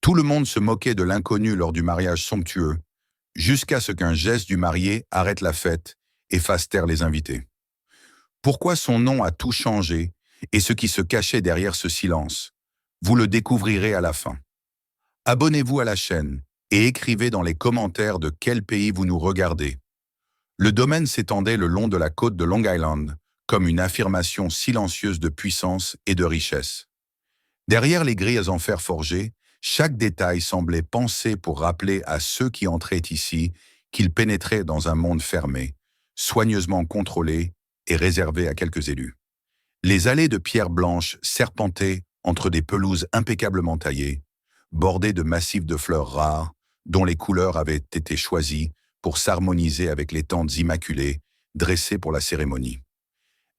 Tout le monde se moquait de l'inconnu lors du mariage somptueux, jusqu'à ce qu'un geste du marié arrête la fête et fasse taire les invités. Pourquoi son nom a tout changé et ce qui se cachait derrière ce silence? Vous le découvrirez à la fin. Abonnez-vous à la chaîne et écrivez dans les commentaires de quel pays vous nous regardez. Le domaine s'étendait le long de la côte de Long Island, comme une affirmation silencieuse de puissance et de richesse. Derrière les grilles en fer forgé, chaque détail semblait pensé pour rappeler à ceux qui entraient ici qu'ils pénétraient dans un monde fermé, soigneusement contrôlé et réservé à quelques élus. Les allées de pierre blanche serpentaient entre des pelouses impeccablement taillées, bordées de massifs de fleurs rares, dont les couleurs avaient été choisies pour s'harmoniser avec les tentes immaculées dressées pour la cérémonie.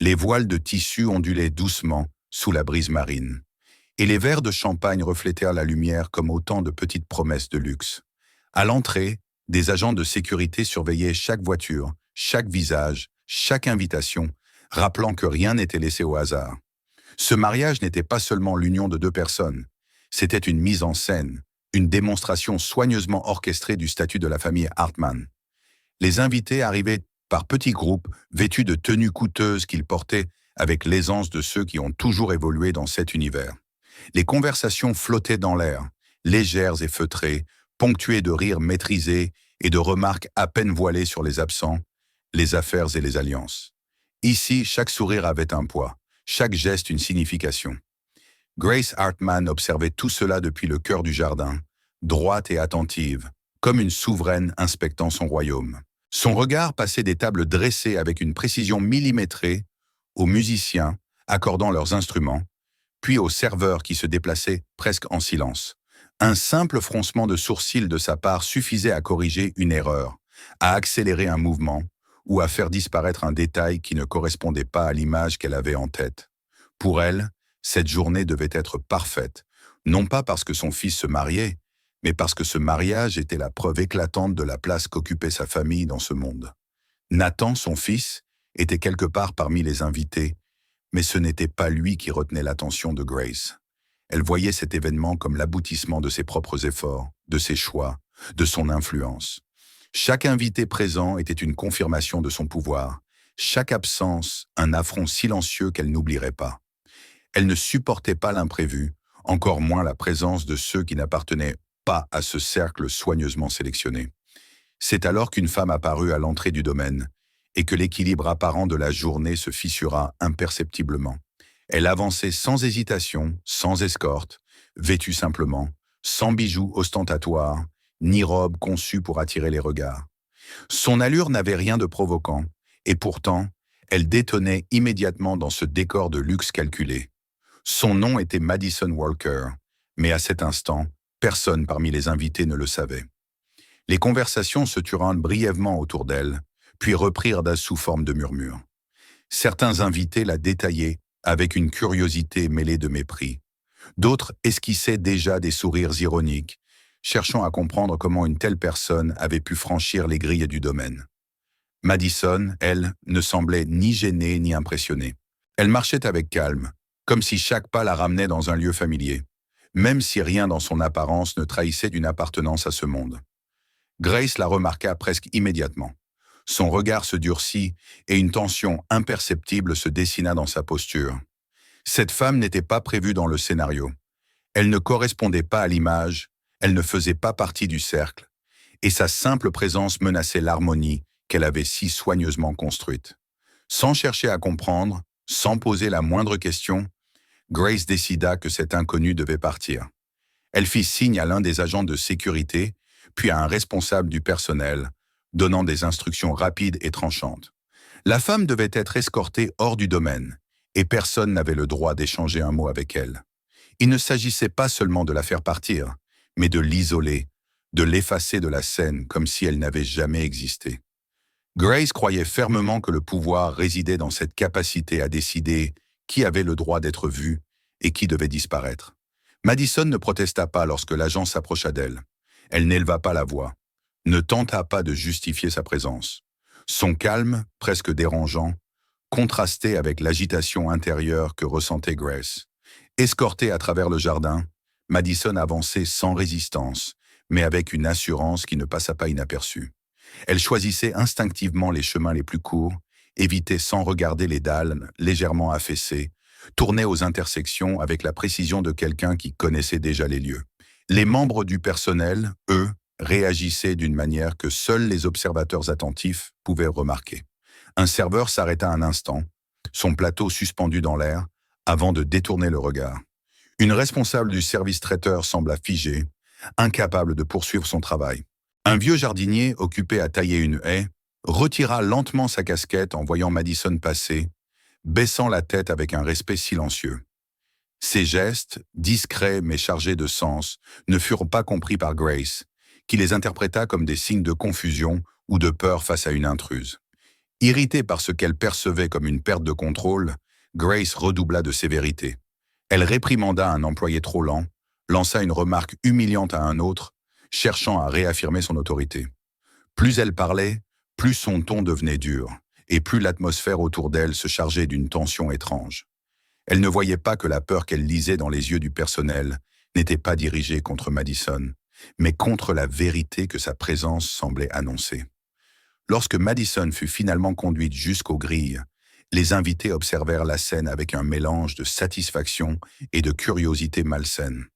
Les voiles de tissu ondulaient doucement sous la brise marine, et les verres de champagne reflétèrent la lumière comme autant de petites promesses de luxe. À l'entrée, des agents de sécurité surveillaient chaque voiture, chaque visage, chaque invitation, rappelant que rien n'était laissé au hasard. Ce mariage n'était pas seulement l'union de deux personnes, c'était une mise en scène, une démonstration soigneusement orchestrée du statut de la famille Hartman. Les invités arrivaient par petits groupes, vêtus de tenues coûteuses qu'ils portaient avec l'aisance de ceux qui ont toujours évolué dans cet univers. Les conversations flottaient dans l'air, légères et feutrées, ponctuées de rires maîtrisés et de remarques à peine voilées sur les absents, les affaires et les alliances. Ici, chaque sourire avait un poids, chaque geste une signification. Grace Hartman observait tout cela depuis le cœur du jardin, droite et attentive, comme une souveraine inspectant son royaume. Son regard passait des tables dressées avec une précision millimétrée aux musiciens accordant leurs instruments, puis aux serveurs qui se déplaçaient presque en silence. Un simple froncement de sourcils de sa part suffisait à corriger une erreur, à accélérer un mouvement ou à faire disparaître un détail qui ne correspondait pas à l'image qu'elle avait en tête. Pour elle, cette journée devait être parfaite, non pas parce que son fils se mariait, mais parce que ce mariage était la preuve éclatante de la place qu'occupait sa famille dans ce monde. Nathan, son fils, était quelque part parmi les invités, mais ce n'était pas lui qui retenait l'attention de Grace. Elle voyait cet événement comme l'aboutissement de ses propres efforts, de ses choix, de son influence. Chaque invité présent était une confirmation de son pouvoir, chaque absence un affront silencieux qu'elle n'oublierait pas. Elle ne supportait pas l'imprévu, encore moins la présence de ceux qui n'appartenaient pas à ce cercle soigneusement sélectionné. C'est alors qu'une femme apparut à l'entrée du domaine et que l'équilibre apparent de la journée se fissura imperceptiblement. Elle avançait sans hésitation, sans escorte, vêtue simplement, sans bijoux ostentatoires, ni robe conçue pour attirer les regards. Son allure n'avait rien de provoquant, et pourtant, elle détonnait immédiatement dans ce décor de luxe calculé. Son nom était Madison Walker, mais à cet instant, personne parmi les invités ne le savait. Les conversations se turent brièvement autour d'elle, puis reprirent sous forme de murmures. Certains invités la détaillaient avec une curiosité mêlée de mépris. D'autres esquissaient déjà des sourires ironiques, cherchant à comprendre comment une telle personne avait pu franchir les grilles du domaine. Madison, elle, ne semblait ni gênée ni impressionnée. Elle marchait avec calme, comme si chaque pas la ramenait dans un lieu familier, même si rien dans son apparence ne trahissait d'une appartenance à ce monde. Grace la remarqua presque immédiatement. Son regard se durcit et une tension imperceptible se dessina dans sa posture. Cette femme n'était pas prévue dans le scénario. Elle ne correspondait pas à l'image, elle ne faisait pas partie du cercle, et sa simple présence menaçait l'harmonie qu'elle avait si soigneusement construite. Sans chercher à comprendre, sans poser la moindre question, Grace décida que cet inconnu devait partir. Elle fit signe à l'un des agents de sécurité, puis à un responsable du personnel, donnant des instructions rapides et tranchantes. La femme devait être escortée hors du domaine, et personne n'avait le droit d'échanger un mot avec elle. Il ne s'agissait pas seulement de la faire partir, mais de l'isoler, de l'effacer de la scène comme si elle n'avait jamais existé. Grace croyait fermement que le pouvoir résidait dans cette capacité à décider qui avait le droit d'être vu et qui devait disparaître. Madison ne protesta pas lorsque l'agent s'approcha d'elle. Elle n'éleva pas la voix, ne tenta pas de justifier sa présence. Son calme, presque dérangeant, contrastait avec l'agitation intérieure que ressentait Grace. Escortée à travers le jardin, Madison avançait sans résistance, mais avec une assurance qui ne passa pas inaperçue. Elle choisissait instinctivement les chemins les plus courts, évitait sans regarder les dalles légèrement affaissées, tournait aux intersections avec la précision de quelqu'un qui connaissait déjà les lieux. Les membres du personnel, eux, réagissaient d'une manière que seuls les observateurs attentifs pouvaient remarquer. Un serveur s'arrêta un instant, son plateau suspendu dans l'air, avant de détourner le regard. Une responsable du service traiteur sembla figée, incapable de poursuivre son travail. Un vieux jardinier, occupé à tailler une haie, retira lentement sa casquette en voyant Madison passer, baissant la tête avec un respect silencieux. Ces gestes, discrets mais chargés de sens, ne furent pas compris par Grace, qui les interpréta comme des signes de confusion ou de peur face à une intruse. Irritée par ce qu'elle percevait comme une perte de contrôle, Grace redoubla de sévérité. Elle réprimanda un employé trop lent, lança une remarque humiliante à un autre, cherchant à réaffirmer son autorité. Plus elle parlait, plus son ton devenait dur, et plus l'atmosphère autour d'elle se chargeait d'une tension étrange. Elle ne voyait pas que la peur qu'elle lisait dans les yeux du personnel n'était pas dirigée contre Madison, mais contre la vérité que sa présence semblait annoncer. Lorsque Madison fut finalement conduite jusqu'aux grilles, les invités observèrent la scène avec un mélange de satisfaction et de curiosité malsaine.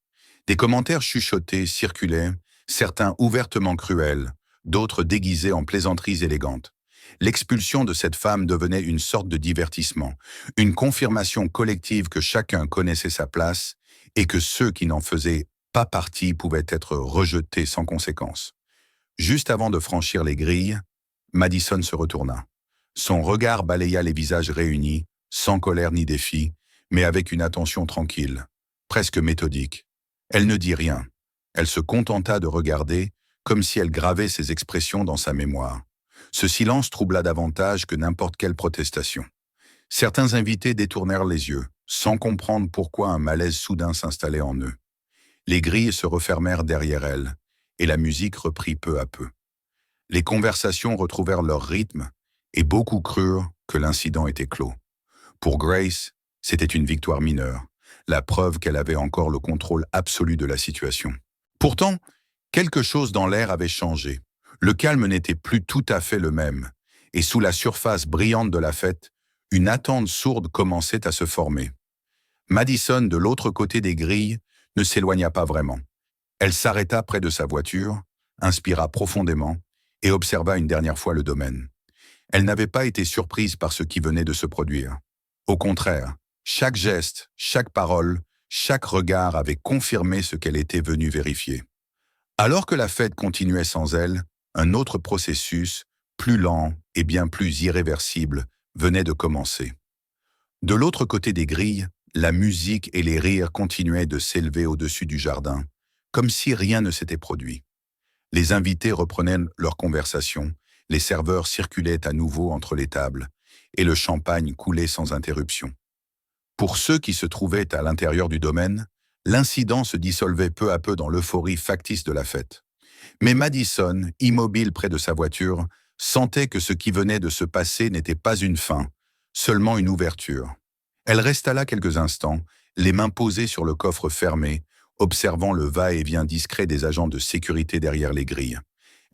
Des commentaires chuchotés circulaient, certains ouvertement cruels, d'autres déguisés en plaisanteries élégantes. L'expulsion de cette femme devenait une sorte de divertissement, une confirmation collective que chacun connaissait sa place et que ceux qui n'en faisaient pas partie pouvaient être rejetés sans conséquence. Juste avant de franchir les grilles, Madison se retourna. Son regard balaya les visages réunis, sans colère ni défi, mais avec une attention tranquille, presque méthodique. Elle ne dit rien. Elle se contenta de regarder, comme si elle gravait ses expressions dans sa mémoire. Ce silence troubla davantage que n'importe quelle protestation. Certains invités détournèrent les yeux, sans comprendre pourquoi un malaise soudain s'installait en eux. Les grilles se refermèrent derrière elles, et la musique reprit peu à peu. Les conversations retrouvèrent leur rythme, et beaucoup crurent que l'incident était clos. Pour Grace, c'était une victoire mineure, la preuve qu'elle avait encore le contrôle absolu de la situation. Pourtant, quelque chose dans l'air avait changé. Le calme n'était plus tout à fait le même, et sous la surface brillante de la fête, une attente sourde commençait à se former. Madison, de l'autre côté des grilles, ne s'éloigna pas vraiment. Elle s'arrêta près de sa voiture, inspira profondément et observa une dernière fois le domaine. Elle n'avait pas été surprise par ce qui venait de se produire. Au contraire, chaque geste, chaque parole, chaque regard avait confirmé ce qu'elle était venue vérifier. Alors que la fête continuait sans elle, un autre processus, plus lent et bien plus irréversible, venait de commencer. De l'autre côté des grilles, la musique et les rires continuaient de s'élever au-dessus du jardin, comme si rien ne s'était produit. Les invités reprenaient leur conversation, les serveurs circulaient à nouveau entre les tables, et le champagne coulait sans interruption. Pour ceux qui se trouvaient à l'intérieur du domaine, l'incident se dissolvait peu à peu dans l'euphorie factice de la fête. Mais Madison, immobile près de sa voiture, sentait que ce qui venait de se passer n'était pas une fin, seulement une ouverture. Elle resta là quelques instants, les mains posées sur le coffre fermé, observant le va-et-vient discret des agents de sécurité derrière les grilles.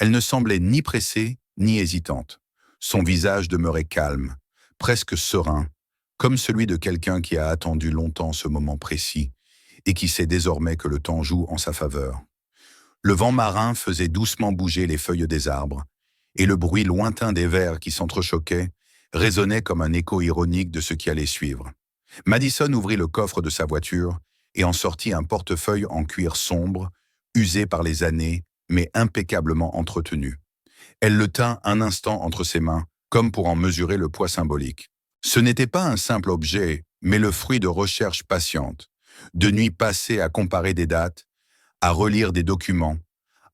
Elle ne semblait ni pressée, ni hésitante. Son visage demeurait calme, presque serein, comme celui de quelqu'un qui a attendu longtemps ce moment précis et qui sait désormais que le temps joue en sa faveur. Le vent marin faisait doucement bouger les feuilles des arbres, et le bruit lointain des vers qui s'entrechoquaient résonnait comme un écho ironique de ce qui allait suivre. Madison ouvrit le coffre de sa voiture et en sortit un portefeuille en cuir sombre, usé par les années, mais impeccablement entretenu. Elle le tint un instant entre ses mains, comme pour en mesurer le poids symbolique. Ce n'était pas un simple objet, mais le fruit de recherches patientes, de nuits passées à comparer des dates, à relire des documents,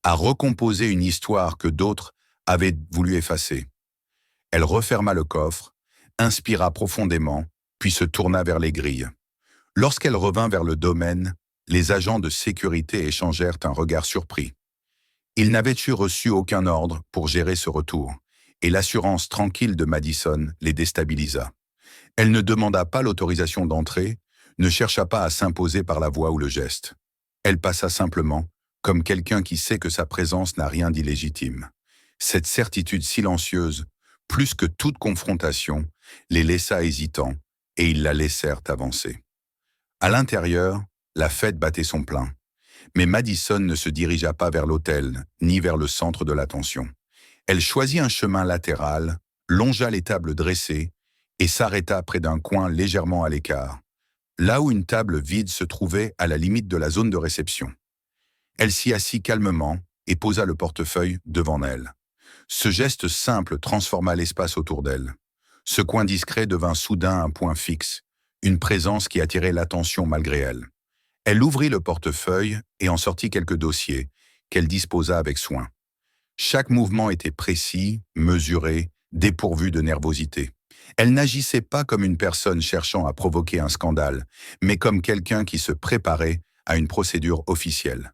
à recomposer une histoire que d'autres avaient voulu effacer. Elle referma le coffre, inspira profondément, puis se tourna vers les grilles. Lorsqu'elle revint vers le domaine, les agents de sécurité échangèrent un regard surpris. Ils n'avaient eu reçu aucun ordre pour gérer ce retour, et l'assurance tranquille de Madison les déstabilisa. Elle ne demanda pas l'autorisation d'entrer, ne chercha pas à s'imposer par la voix ou le geste. Elle passa simplement, comme quelqu'un qui sait que sa présence n'a rien d'illégitime. Cette certitude silencieuse, plus que toute confrontation, les laissa hésitants, et ils la laissèrent avancer. À l'intérieur, la fête battait son plein. Mais Madison ne se dirigea pas vers l'hôtel, ni vers le centre de l'attention. Elle choisit un chemin latéral, longea les tables dressées, et s'arrêta près d'un coin légèrement à l'écart, là où une table vide se trouvait à la limite de la zone de réception. Elle s'y assit calmement et posa le portefeuille devant elle. Ce geste simple transforma l'espace autour d'elle. Ce coin discret devint soudain un point fixe, une présence qui attirait l'attention malgré elle. Elle ouvrit le portefeuille et en sortit quelques dossiers, qu'elle disposa avec soin. Chaque mouvement était précis, mesuré, dépourvu de nervosité. Elle n'agissait pas comme une personne cherchant à provoquer un scandale, mais comme quelqu'un qui se préparait à une procédure officielle.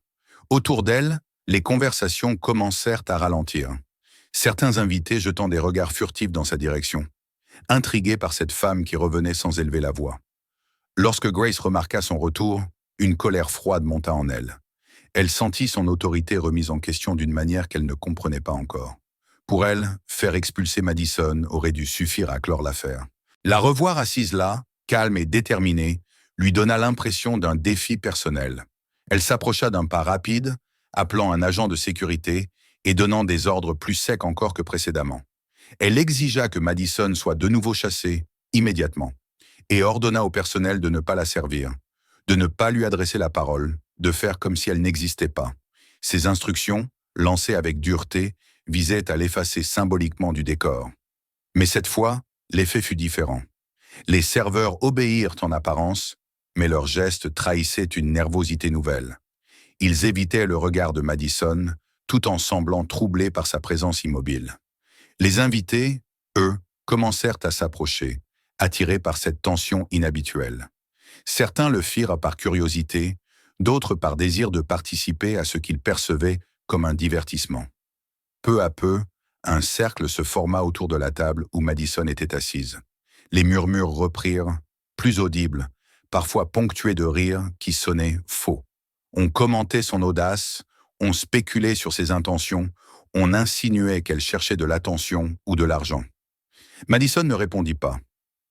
Autour d'elle, les conversations commencèrent à ralentir. Certains invités jetant des regards furtifs dans sa direction, intrigués par cette femme qui revenait sans élever la voix. Lorsque Grace remarqua son retour, une colère froide monta en elle. Elle sentit son autorité remise en question d'une manière qu'elle ne comprenait pas encore. Pour elle, faire expulser Madison aurait dû suffire à clore l'affaire. La revoir assise là, calme et déterminée, lui donna l'impression d'un défi personnel. Elle s'approcha d'un pas rapide, appelant un agent de sécurité et donnant des ordres plus secs encore que précédemment. Elle exigea que Madison soit de nouveau chassée, immédiatement, et ordonna au personnel de ne pas la servir, de ne pas lui adresser la parole, de faire comme si elle n'existait pas. Ces instructions, lancées avec dureté, visaient à l'effacer symboliquement du décor. Mais cette fois, l'effet fut différent. Les serveurs obéirent en apparence, mais leurs gestes trahissaient une nervosité nouvelle. Ils évitaient le regard de Madison, tout en semblant troublés par sa présence immobile. Les invités, eux, commencèrent à s'approcher, attirés par cette tension inhabituelle. Certains le firent par curiosité, d'autres par désir de participer à ce qu'ils percevaient comme un divertissement. Peu à peu, un cercle se forma autour de la table où Madison était assise. Les murmures reprirent, plus audibles, parfois ponctués de rires qui sonnaient faux. On commentait son audace, on spéculait sur ses intentions, on insinuait qu'elle cherchait de l'attention ou de l'argent. Madison ne répondit pas.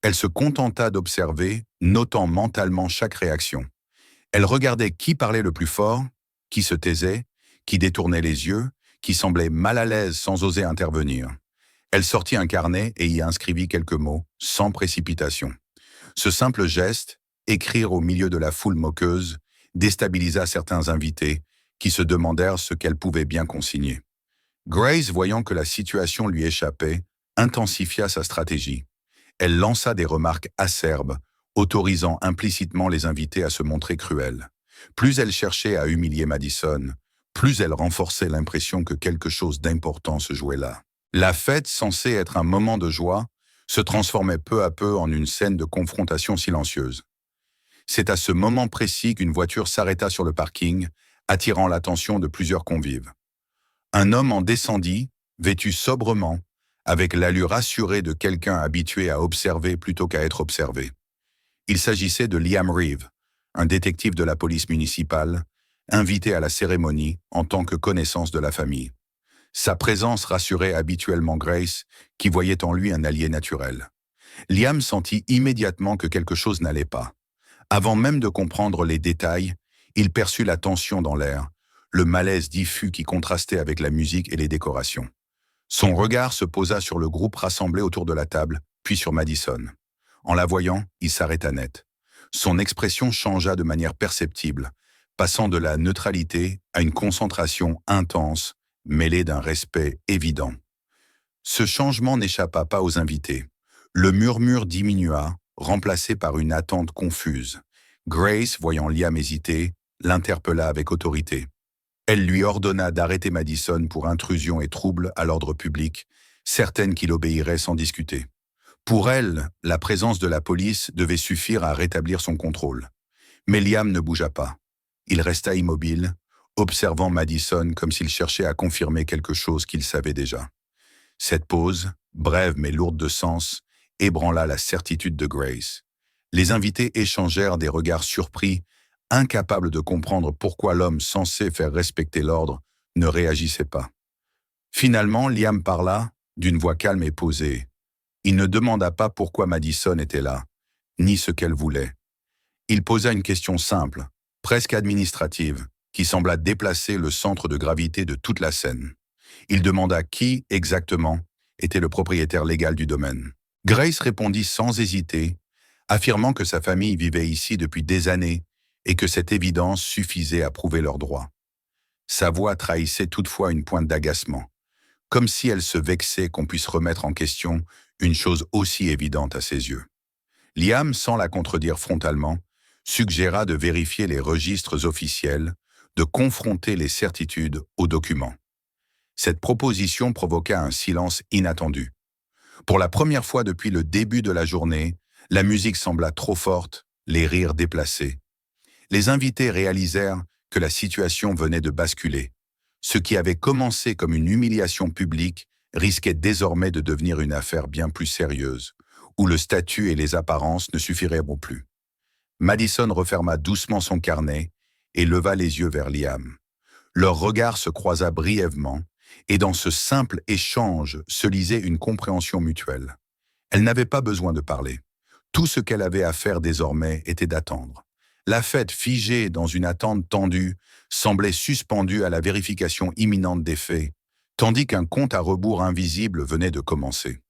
Elle se contenta d'observer, notant mentalement chaque réaction. Elle regardait qui parlait le plus fort, qui se taisait, qui détournait les yeux, qui semblait mal à l'aise sans oser intervenir. Elle sortit un carnet et y inscrivit quelques mots, sans précipitation. Ce simple geste, écrire au milieu de la foule moqueuse, déstabilisa certains invités, qui se demandèrent ce qu'elle pouvait bien consigner. Grace, voyant que la situation lui échappait, intensifia sa stratégie. Elle lança des remarques acerbes, autorisant implicitement les invités à se montrer cruels. Plus elle cherchait à humilier Madison, plus elle renforçait l'impression que quelque chose d'important se jouait là. La fête, censée être un moment de joie, se transformait peu à peu en une scène de confrontation silencieuse. C'est à ce moment précis qu'une voiture s'arrêta sur le parking, attirant l'attention de plusieurs convives. Un homme en descendit, vêtu sobrement, avec l'allure assurée de quelqu'un habitué à observer plutôt qu'à être observé. Il s'agissait de Liam Reeve, un détective de la police municipale, invité à la cérémonie en tant que connaissance de la famille. Sa présence rassurait habituellement Grace, qui voyait en lui un allié naturel. Liam sentit immédiatement que quelque chose n'allait pas. Avant même de comprendre les détails, il perçut la tension dans l'air, le malaise diffus qui contrastait avec la musique et les décorations. Son regard se posa sur le groupe rassemblé autour de la table, puis sur Madison. En la voyant, il s'arrêta net. Son expression changea de manière perceptible, passant de la neutralité à une concentration intense, mêlée d'un respect évident. Ce changement n'échappa pas aux invités. Le murmure diminua, remplacé par une attente confuse. Grace, voyant Liam hésiter, l'interpella avec autorité. Elle lui ordonna d'arrêter Madison pour intrusion et trouble à l'ordre public, certaine qu'il obéirait sans discuter. Pour elle, la présence de la police devait suffire à rétablir son contrôle. Mais Liam ne bougea pas. Il resta immobile, observant Madison comme s'il cherchait à confirmer quelque chose qu'il savait déjà. Cette pause, brève mais lourde de sens, ébranla la certitude de Grace. Les invités échangèrent des regards surpris incapable de comprendre pourquoi l'homme censé faire respecter l'ordre ne réagissait pas. Finalement, Liam parla, d'une voix calme et posée. Il ne demanda pas pourquoi Madison était là, ni ce qu'elle voulait. Il posa une question simple, presque administrative, qui sembla déplacer le centre de gravité de toute la scène. Il demanda qui, exactement, était le propriétaire légal du domaine. Grace répondit sans hésiter, affirmant que sa famille vivait ici depuis des années et que cette évidence suffisait à prouver leurs droits. Sa voix trahissait toutefois une pointe d'agacement, comme si elle se vexait qu'on puisse remettre en question une chose aussi évidente à ses yeux. Liam, sans la contredire frontalement, suggéra de vérifier les registres officiels, de confronter les certitudes aux documents. Cette proposition provoqua un silence inattendu. Pour la première fois depuis le début de la journée, la musique sembla trop forte, les rires déplacés. Les invités réalisèrent que la situation venait de basculer. Ce qui avait commencé comme une humiliation publique risquait désormais de devenir une affaire bien plus sérieuse, où le statut et les apparences ne suffiront plus. Madison referma doucement son carnet et leva les yeux vers Liam. Leur regard se croisa brièvement, et dans ce simple échange se lisait une compréhension mutuelle. Elle n'avait pas besoin de parler. Tout ce qu'elle avait à faire désormais était d'attendre. La fête, figée dans une attente tendue, semblait suspendue à la vérification imminente des faits, tandis qu'un compte à rebours invisible venait de commencer.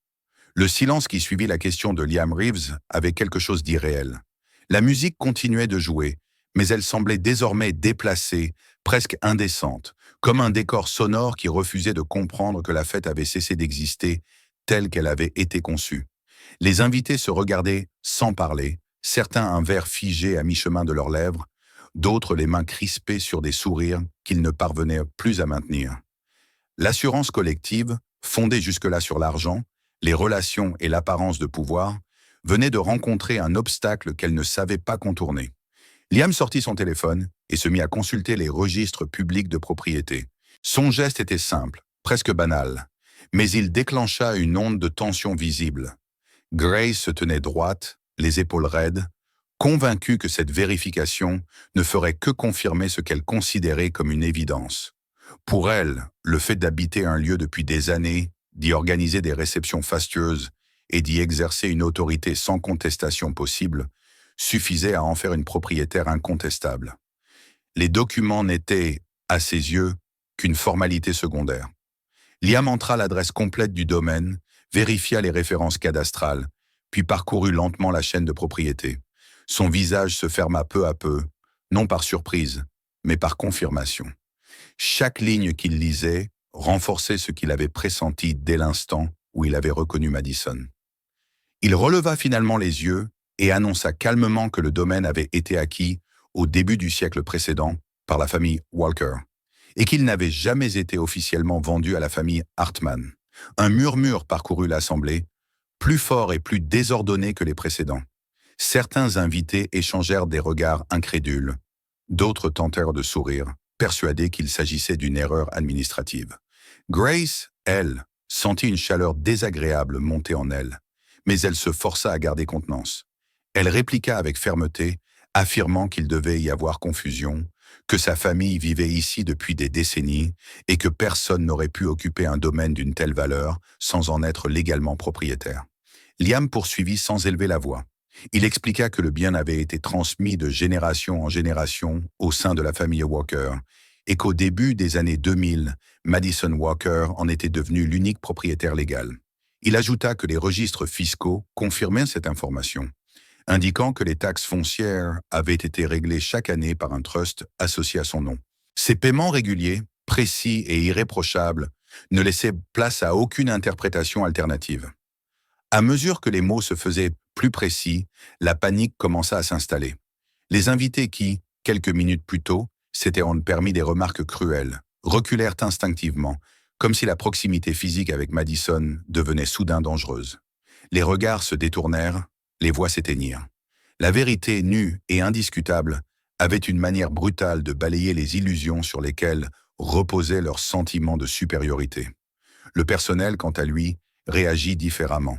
Le silence qui suivit la question de Liam Reeves avait quelque chose d'irréel. La musique continuait de jouer, mais elle semblait désormais déplacée, presque indécente, comme un décor sonore qui refusait de comprendre que la fête avait cessé d'exister telle qu'elle avait été conçue. Les invités se regardaient sans parler, certains un verre figé à mi-chemin de leurs lèvres, d'autres les mains crispées sur des sourires qu'ils ne parvenaient plus à maintenir. L'assurance collective, fondée jusque-là sur l'argent, les relations et l'apparence de pouvoir, venait de rencontrer un obstacle qu'elle ne savait pas contourner. Liam sortit son téléphone et se mit à consulter les registres publics de propriété. Son geste était simple, presque banal, mais il déclencha une onde de tension visible. Grace se tenait droite, les épaules raides, convaincue que cette vérification ne ferait que confirmer ce qu'elle considérait comme une évidence. Pour elle, le fait d'habiter un lieu depuis des années, d'y organiser des réceptions fastueuses et d'y exercer une autorité sans contestation possible, suffisait à en faire une propriétaire incontestable. Les documents n'étaient, à ses yeux, qu'une formalité secondaire. Liam entra l'adresse complète du domaine, vérifia les références cadastrales, puis parcourut lentement la chaîne de propriété. Son visage se ferma peu à peu, non par surprise, mais par confirmation. Chaque ligne qu'il lisait renforçait ce qu'il avait pressenti dès l'instant où il avait reconnu Madison. Il releva finalement les yeux et annonça calmement que le domaine avait été acquis au début du siècle précédent par la famille Walker et qu'il n'avait jamais été officiellement vendu à la famille Hartman. Un murmure parcourut l'assemblée, plus fort et plus désordonné que les précédents. Certains invités échangèrent des regards incrédules, d'autres tentèrent de sourire, persuadés qu'il s'agissait d'une erreur administrative. Grace, elle, sentit une chaleur désagréable monter en elle, mais elle se força à garder contenance. Elle répliqua avec fermeté, affirmant qu'il devait y avoir confusion, que sa famille vivait ici depuis des décennies et que personne n'aurait pu occuper un domaine d'une telle valeur sans en être légalement propriétaire. Liam poursuivit sans élever la voix. Il expliqua que le bien avait été transmis de génération en génération au sein de la famille Walker et qu'au début des années 2000, Madison Walker en était devenu l'unique propriétaire légal. Il ajouta que les registres fiscaux confirmaient cette information, indiquant que les taxes foncières avaient été réglées chaque année par un trust associé à son nom. Ces paiements réguliers, précis et irréprochables, ne laissaient place à aucune interprétation alternative. À mesure que les mots se faisaient plus précis, la panique commença à s'installer. Les invités qui, quelques minutes plus tôt, s'étaient permis des remarques cruelles, reculèrent instinctivement, comme si la proximité physique avec Madison devenait soudain dangereuse. Les regards se détournèrent, les voix s'éteignirent. La vérité nue et indiscutable avait une manière brutale de balayer les illusions sur lesquelles reposait leur sentiment de supériorité. Le personnel, quant à lui, réagit différemment.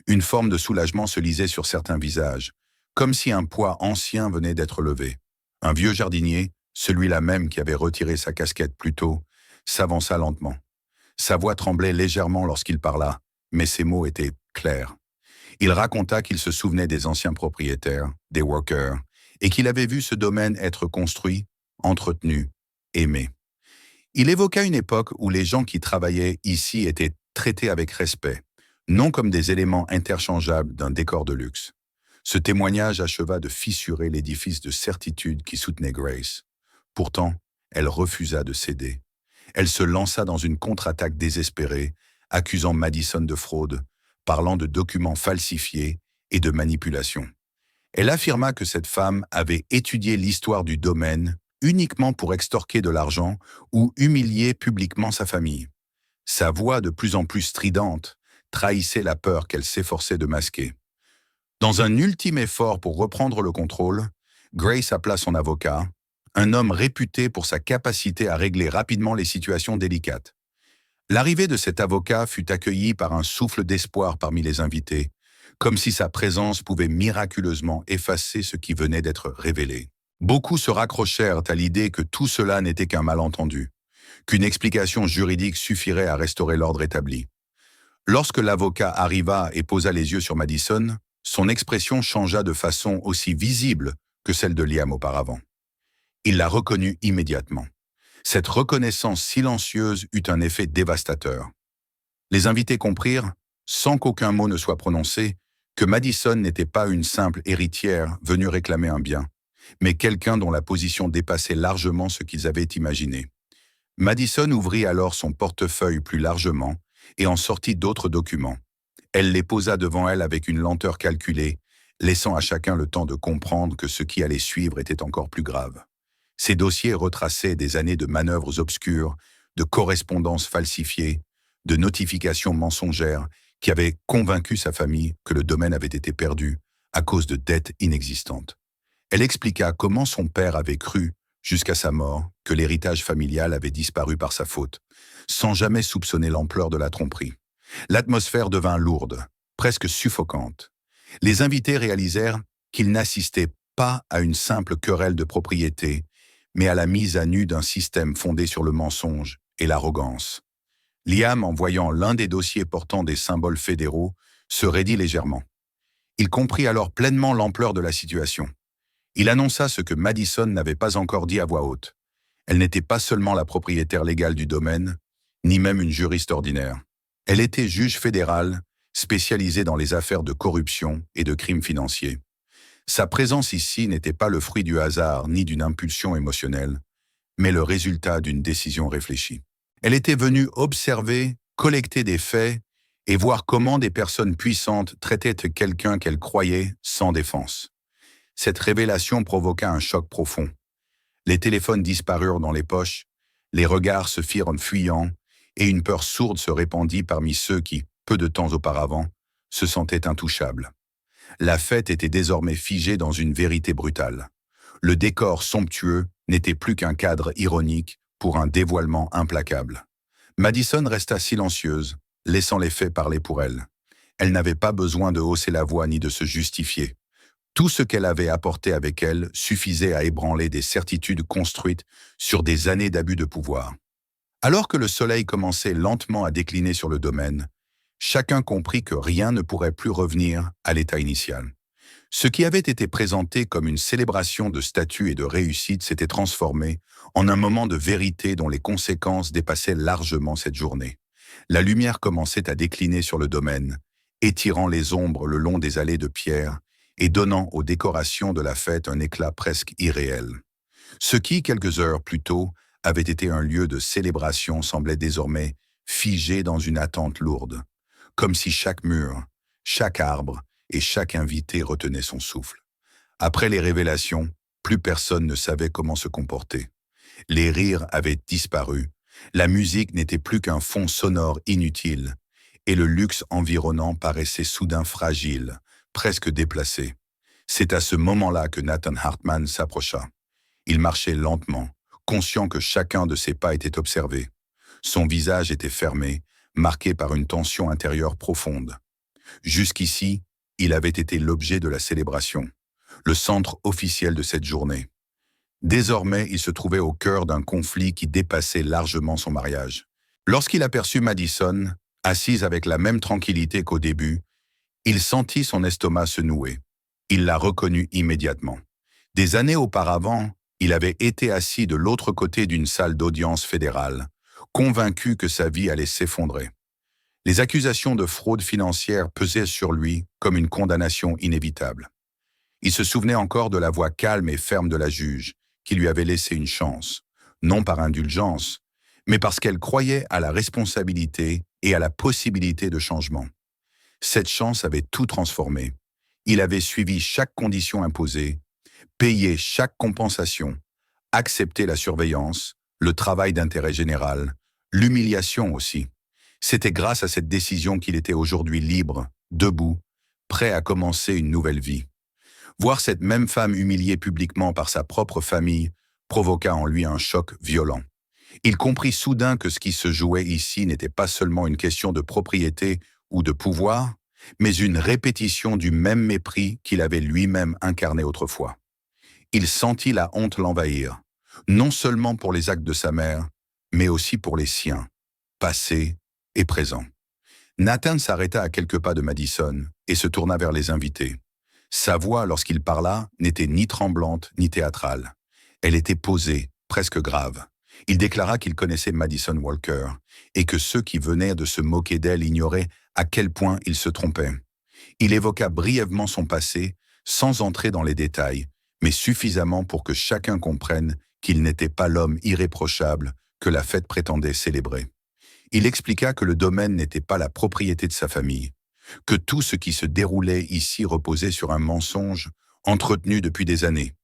Une forme de soulagement se lisait sur certains visages, comme si un poids ancien venait d'être levé. Un vieux jardinier, celui-là même qui avait retiré sa casquette plus tôt, s'avança lentement. Sa voix tremblait légèrement lorsqu'il parla, mais ses mots étaient clairs. Il raconta qu'il se souvenait des anciens propriétaires, des workers, et qu'il avait vu ce domaine être construit, entretenu, aimé. Il évoqua une époque où les gens qui travaillaient ici étaient traités avec respect, non comme des éléments interchangeables d'un décor de luxe. Ce témoignage acheva de fissurer l'édifice de certitude qui soutenait Grace. Pourtant, elle refusa de céder. Elle se lança dans une contre-attaque désespérée, accusant Madison de fraude, parlant de documents falsifiés et de manipulation. Elle affirma que cette femme avait étudié l'histoire du domaine uniquement pour extorquer de l'argent ou humilier publiquement sa famille. Sa voix de plus en plus stridente trahissait la peur qu'elle s'efforçait de masquer. Dans un ultime effort pour reprendre le contrôle, Grace appela son avocat, un homme réputé pour sa capacité à régler rapidement les situations délicates. L'arrivée de cet avocat fut accueillie par un souffle d'espoir parmi les invités, comme si sa présence pouvait miraculeusement effacer ce qui venait d'être révélé. Beaucoup se raccrochèrent à l'idée que tout cela n'était qu'un malentendu, qu'une explication juridique suffirait à restaurer l'ordre établi. Lorsque l'avocat arriva et posa les yeux sur Madison, son expression changea de façon aussi visible que celle de Liam auparavant. Il la reconnut immédiatement. Cette reconnaissance silencieuse eut un effet dévastateur. Les invités comprirent, sans qu'aucun mot ne soit prononcé, que Madison n'était pas une simple héritière venue réclamer un bien, mais quelqu'un dont la position dépassait largement ce qu'ils avaient imaginé. Madison ouvrit alors son portefeuille plus largement et en sortit d'autres documents. Elle les posa devant elle avec une lenteur calculée, laissant à chacun le temps de comprendre que ce qui allait suivre était encore plus grave. Ces dossiers retraçaient des années de manœuvres obscures, de correspondances falsifiées, de notifications mensongères qui avaient convaincu sa famille que le domaine avait été perdu à cause de dettes inexistantes. Elle expliqua comment son père avait cru, jusqu'à sa mort, que l'héritage familial avait disparu par sa faute, sans jamais soupçonner l'ampleur de la tromperie. L'atmosphère devint lourde, presque suffocante. Les invités réalisèrent qu'ils n'assistaient pas à une simple querelle de propriété, mais à la mise à nu d'un système fondé sur le mensonge et l'arrogance. Liam, en voyant l'un des dossiers portant des symboles fédéraux, se raidit légèrement. Il comprit alors pleinement l'ampleur de la situation. Il annonça ce que Madison n'avait pas encore dit à voix haute. Elle n'était pas seulement la propriétaire légale du domaine, ni même une juriste ordinaire. Elle était juge fédérale, spécialisée dans les affaires de corruption et de crimes financiers. Sa présence ici n'était pas le fruit du hasard ni d'une impulsion émotionnelle, mais le résultat d'une décision réfléchie. Elle était venue observer, collecter des faits et voir comment des personnes puissantes traitaient quelqu'un qu'elle croyait sans défense. Cette révélation provoqua un choc profond. Les téléphones disparurent dans les poches, les regards se firent fuyants et une peur sourde se répandit parmi ceux qui, peu de temps auparavant, se sentaient intouchables. La fête était désormais figée dans une vérité brutale. Le décor somptueux n'était plus qu'un cadre ironique pour un dévoilement implacable. Madison resta silencieuse, laissant les faits parler pour elle. Elle n'avait pas besoin de hausser la voix ni de se justifier. Tout ce qu'elle avait apporté avec elle suffisait à ébranler des certitudes construites sur des années d'abus de pouvoir. Alors que le soleil commençait lentement à décliner sur le domaine, chacun comprit que rien ne pourrait plus revenir à l'état initial. Ce qui avait été présenté comme une célébration de statut et de réussite s'était transformé en un moment de vérité dont les conséquences dépassaient largement cette journée. La lumière commençait à décliner sur le domaine, étirant les ombres le long des allées de pierre et donnant aux décorations de la fête un éclat presque irréel. Ce qui, quelques heures plus tôt, avait été un lieu de célébration semblait désormais figé dans une attente lourde, comme si chaque mur, chaque arbre et chaque invité retenait son souffle. Après les révélations, plus personne ne savait comment se comporter. Les rires avaient disparu, la musique n'était plus qu'un fond sonore inutile, et le luxe environnant paraissait soudain fragile, presque déplacé. C'est à ce moment-là que Nathan Hartman s'approcha. Il marchait lentement, conscient que chacun de ses pas était observé. Son visage était fermé, marqué par une tension intérieure profonde. Jusqu'ici, il avait été l'objet de la célébration, le centre officiel de cette journée. Désormais, il se trouvait au cœur d'un conflit qui dépassait largement son mariage. Lorsqu'il aperçut Madison, assise avec la même tranquillité qu'au début, il sentit son estomac se nouer. Il la reconnut immédiatement. Des années auparavant, il avait été assis de l'autre côté d'une salle d'audience fédérale, convaincu que sa vie allait s'effondrer. Les accusations de fraude financière pesaient sur lui comme une condamnation inévitable. Il se souvenait encore de la voix calme et ferme de la juge, qui lui avait laissé une chance, non par indulgence, mais parce qu'elle croyait à la responsabilité et à la possibilité de changement. Cette chance avait tout transformé. Il avait suivi chaque condition imposée, payé chaque compensation, accepté la surveillance, le travail d'intérêt général, l'humiliation aussi. C'était grâce à cette décision qu'il était aujourd'hui libre, debout, prêt à commencer une nouvelle vie. Voir cette même femme humiliée publiquement par sa propre famille provoqua en lui un choc violent. Il comprit soudain que ce qui se jouait ici n'était pas seulement une question de propriété ou de pouvoir, mais une répétition du même mépris qu'il avait lui-même incarné autrefois. Il sentit la honte l'envahir, non seulement pour les actes de sa mère, mais aussi pour les siens, passés et présents. Nathan s'arrêta à quelques pas de Madison et se tourna vers les invités. Sa voix, lorsqu'il parla, n'était ni tremblante ni théâtrale. Elle était posée, presque grave. Il déclara qu'il connaissait Madison Walker et que ceux qui venaient de se moquer d'elle ignoraient à quel point il se trompait. Il évoqua brièvement son passé, sans entrer dans les détails, mais suffisamment pour que chacun comprenne qu'il n'était pas l'homme irréprochable que la fête prétendait célébrer. Il expliqua que le domaine n'était pas la propriété de sa famille, que tout ce qui se déroulait ici reposait sur un mensonge entretenu depuis des années.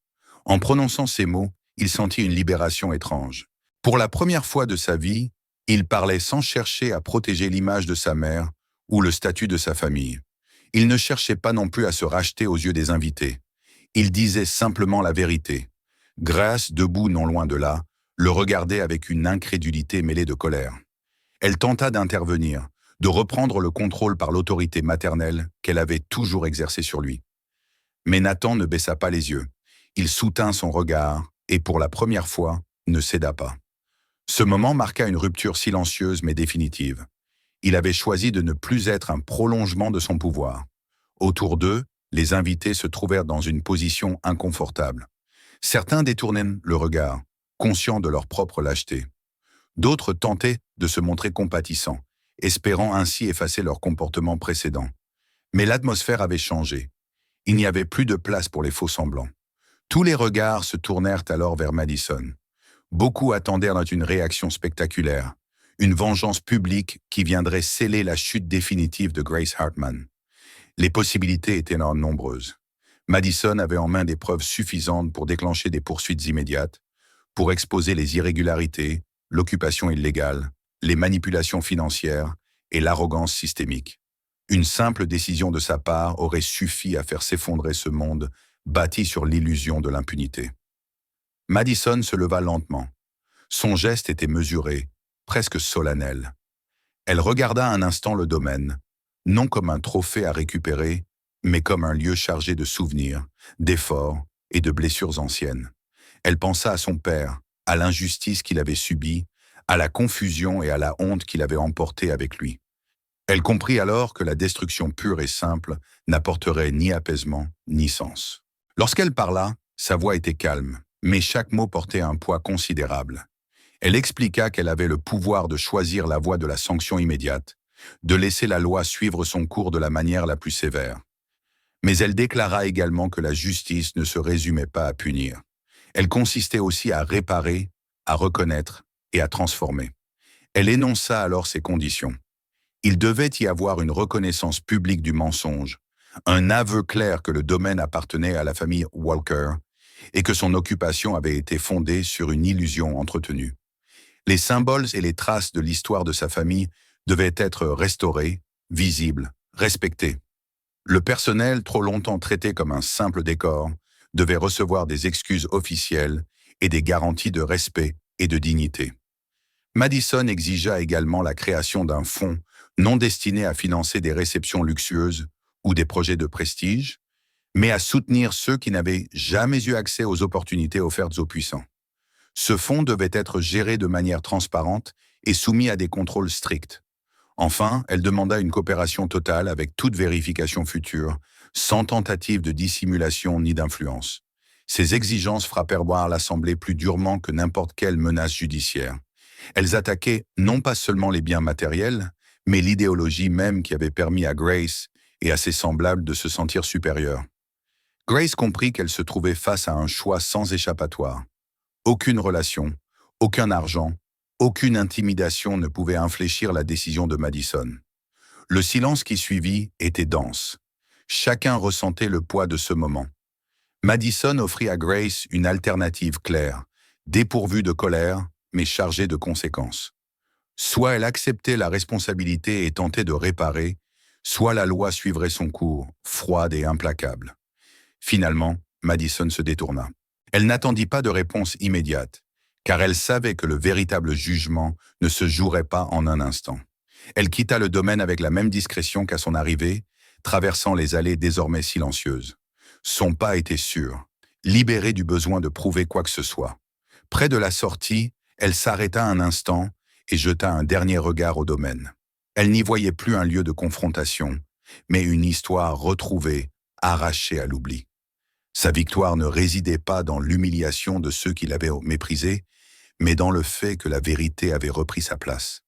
En prononçant ces mots, il sentit une libération étrange. Pour la première fois de sa vie, il parlait sans chercher à protéger l'image de sa mère ou le statut de sa famille. Il ne cherchait pas non plus à se racheter aux yeux des invités. Il disait simplement la vérité. Grace, debout non loin de là, le regardait avec une incrédulité mêlée de colère. Elle tenta d'intervenir, de reprendre le contrôle par l'autorité maternelle qu'elle avait toujours exercée sur lui. Mais Nathan ne baissa pas les yeux. Il soutint son regard et, pour la première fois, ne céda pas. Ce moment marqua une rupture silencieuse mais définitive. Il avait choisi de ne plus être un prolongement de son pouvoir. Autour d'eux, les invités se trouvèrent dans une position inconfortable. Certains détournaient le regard, conscients de leur propre lâcheté. D'autres tentaient de se montrer compatissants, espérant ainsi effacer leur comportement précédent. Mais l'atmosphère avait changé. Il n'y avait plus de place pour les faux-semblants. Tous les regards se tournèrent alors vers Madison. Beaucoup attendèrent une réaction spectaculaire, une vengeance publique qui viendrait sceller la chute définitive de Grace Hartman. Les possibilités étaient nombreuses. Madison avait en main des preuves suffisantes pour déclencher des poursuites immédiates, pour exposer les irrégularités, l'occupation illégale, les manipulations financières et l'arrogance systémique. Une simple décision de sa part aurait suffi à faire s'effondrer ce monde bâti sur l'illusion de l'impunité. Madison se leva lentement. Son geste était mesuré, presque solennel. Elle regarda un instant le domaine, non comme un trophée à récupérer, mais comme un lieu chargé de souvenirs, d'efforts et de blessures anciennes. Elle pensa à son père, à l'injustice qu'il avait subie, à la confusion et à la honte qu'il avait emportée avec lui. Elle comprit alors que la destruction pure et simple n'apporterait ni apaisement ni sens. Lorsqu'elle parla, sa voix était calme, mais chaque mot portait un poids considérable. Elle expliqua qu'elle avait le pouvoir de choisir la voie de la sanction immédiate, de laisser la loi suivre son cours de la manière la plus sévère. Mais elle déclara également que la justice ne se résumait pas à punir. Elle consistait aussi à réparer, à reconnaître et à transformer. Elle énonça alors ses conditions. Il devait y avoir une reconnaissance publique du mensonge, un aveu clair que le domaine appartenait à la famille Walker et que son occupation avait été fondée sur une illusion entretenue. Les symboles et les traces de l'histoire de sa famille devaient être restaurés, visibles, respectés. Le personnel, trop longtemps traité comme un simple décor, devait recevoir des excuses officielles et des garanties de respect et de dignité. Madison exigea également la création d'un fonds non destiné à financer des réceptions luxueuses ou des projets de prestige, mais à soutenir ceux qui n'avaient jamais eu accès aux opportunités offertes aux puissants. Ce fonds devait être géré de manière transparente et soumis à des contrôles stricts. Enfin, elle demanda une coopération totale avec toute vérification future, sans tentative de dissimulation ni d'influence. Ces exigences frappèrent voir l'Assemblée plus durement que n'importe quelle menace judiciaire. Elles attaquaient non pas seulement les biens matériels, mais l'idéologie même qui avait permis à Grace et à ses semblables de se sentir supérieurs. Grace comprit qu'elle se trouvait face à un choix sans échappatoire. Aucune relation, aucun argent, aucune intimidation ne pouvait infléchir la décision de Madison. Le silence qui suivit était dense. Chacun ressentait le poids de ce moment. Madison offrit à Grace une alternative claire, dépourvue de colère, mais chargée de conséquences. Soit elle acceptait la responsabilité et tentait de réparer, soit la loi suivrait son cours, froide et implacable. Finalement, Madison se détourna. Elle n'attendit pas de réponse immédiate, car elle savait que le véritable jugement ne se jouerait pas en un instant. Elle quitta le domaine avec la même discrétion qu'à son arrivée, traversant les allées désormais silencieuses. Son pas était sûr, libéré du besoin de prouver quoi que ce soit. Près de la sortie, elle s'arrêta un instant et jeta un dernier regard au domaine. Elle n'y voyait plus un lieu de confrontation, mais une histoire retrouvée, arrachée à l'oubli. Sa victoire ne résidait pas dans l'humiliation de ceux qui l'avaient méprisée, mais dans le fait que la vérité avait repris sa place.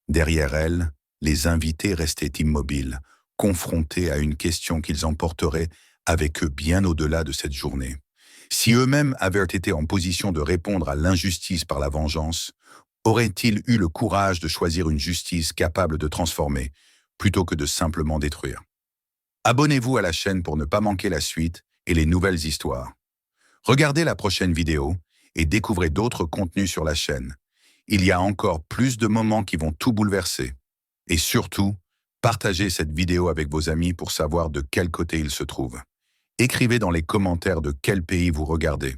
Derrière elle, les invités restaient immobiles, confrontés à une question qu'ils emporteraient avec eux bien au-delà de cette journée. Si eux-mêmes avaient été en position de répondre à l'injustice par la vengeance, auraient-ils eu le courage de choisir une justice capable de transformer, plutôt que de simplement détruire? Abonnez-vous à la chaîne pour ne pas manquer la suite et les nouvelles histoires. Regardez la prochaine vidéo et découvrez d'autres contenus sur la chaîne. Il y a encore plus de moments qui vont tout bouleverser. Et surtout, partagez cette vidéo avec vos amis pour savoir de quel côté ils se trouvent. Écrivez dans les commentaires de quel pays vous regardez.